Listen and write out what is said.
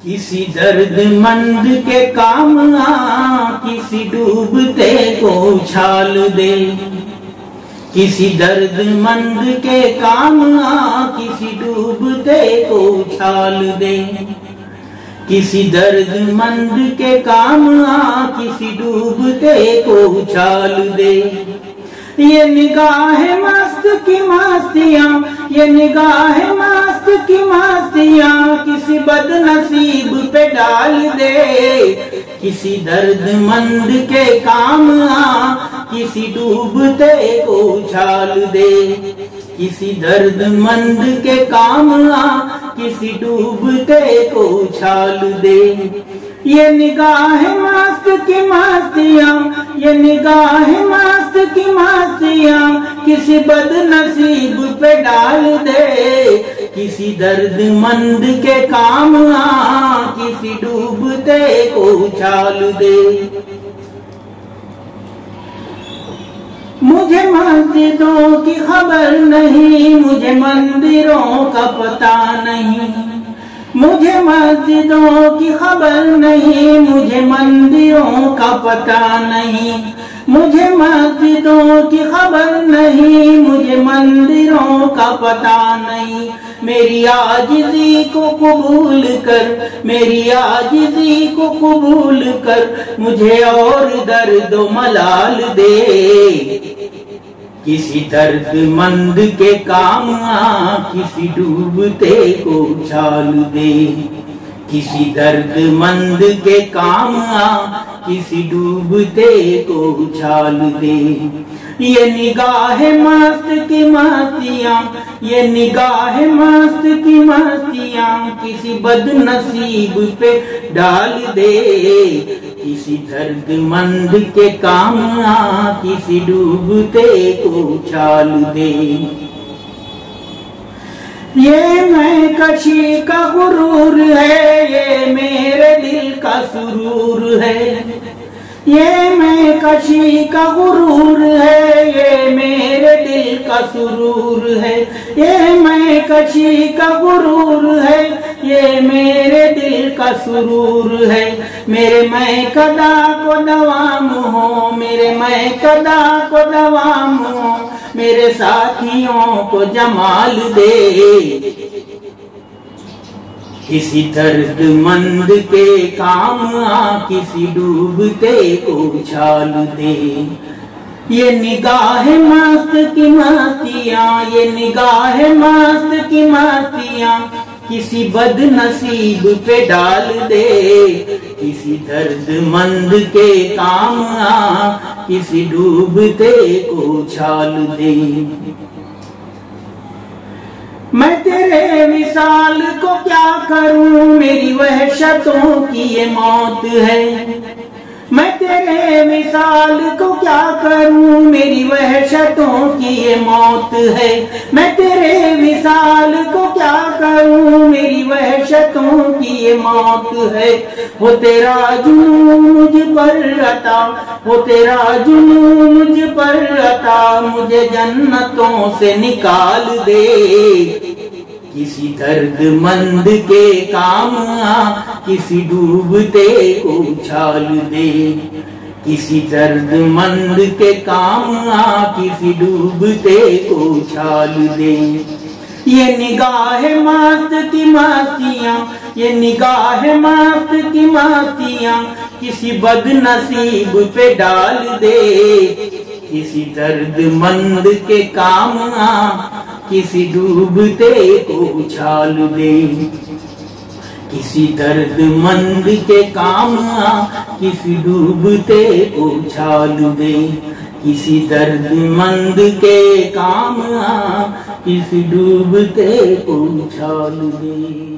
किसी दर्दमंद के काम आ, किसी डूबते को उछाल दे। किसी दर्दमंद के काम आ, किसी डूबते को उछाल दे। किसी दर्दमंद के काम आ, किसी डूबते को उछाल दे। ये निगाह मस्त की मस्तियाँ, ये निगाह मस्त की मस्तियाँ किसी बदनसीब पे डाल दे। किसी दर्दमंद के काम आ, किसी डूबते को उछाल दे। किसी दर्दमंद के काम आ, किसी डूबते को उछाल दे। ये निगाह मस्त की मस्तियाँ, ये निगाह मस्त की मस्तियाँ किसी बदनसीब पे डाल दे। किसी दर्दमंद के काम आ, किसी डूबते को उछाल दे। मुझे मस्जिदों की खबर नहीं, मुझे मंदिरों का पता नहीं। मुझे मस्जिदों की खबर नहीं, मुझे मंदिरों का पता नहीं। मुझे मस्जिदों की खबर नहीं, मुझे मंदिरों का पता नहीं। मेरी आजिज़ी को कबूल कर, मेरी आजिज़ी को कबूल कर, मुझे और दर्द मलाल दे। किसी दर्दमंद के काम आ, किसी डूबते को उछाल दे। किसी दर्दमंद के काम आ, किसी डूबते को उछाल दे। ये निगाह मस्त की मस्तियाँ, ये निगाह मस्त की मस्तियाँ किसी बदनसीब पे डाल दे। किसी दर्दमंद के काम आ, किसी डूबते को उछाल दे। ये मैं कशी का गुरूर है, ये मेरे दिल का सुरूर है। ये मैं कशी का गुरूर है, ये मेरे दिल का सुरूर है। ये मैं कशी का गुरूर है, ये मेरे दिल का सुरूर है। मेरे मैं कदा को दवाम हो, मेरे मैं कदा को दवाम हो, मेरे साथियों को जमाल दे। किसी दर्दमंद के काम आ, किसी डूबते को उछाल दे। ये निगाह मस्त की मस्तियाँ, ये निगाह मस्त की मस्तियाँ किसी बदनसीब पे डाल दे। किसी दर्दमंद के काम आ, किसी डूबते को उछाल दे। मैं तेरे विसाल को क्या करूं, मेरी वहशतों की ये मौत है। मैं तेरे विसाल को क्या करूं, मेरी वहशतों की ये मौत है। मैं तेरे विसाल को क्या करूं, मेरी वहशतों की ये मौत है। वो तेरा जुनून मुझ पर अता, वो तेरा जुनून मुझ पर अता, मुझे जन्नतों से निकाल दे। किसी दर्दमंद के काम आ, किसी डूबते को उछाल दे। किसी दर्दमंद के काम आ, किसी डूबते को उछाल दे। ये निगाह मस्त की मस्तियाँ, ये निगाह मस्त की मस्तियाँ किसी बदनसीब पे डाल दे। किसी दर्दमंद के काम आ, किसी डूबते को उछाल दे। किसी दर्दमंद के काम आ, किसी डूबते को उछाल दे। किसी दर्दमंद के काम आ, किसी डूबते को उछाल दे।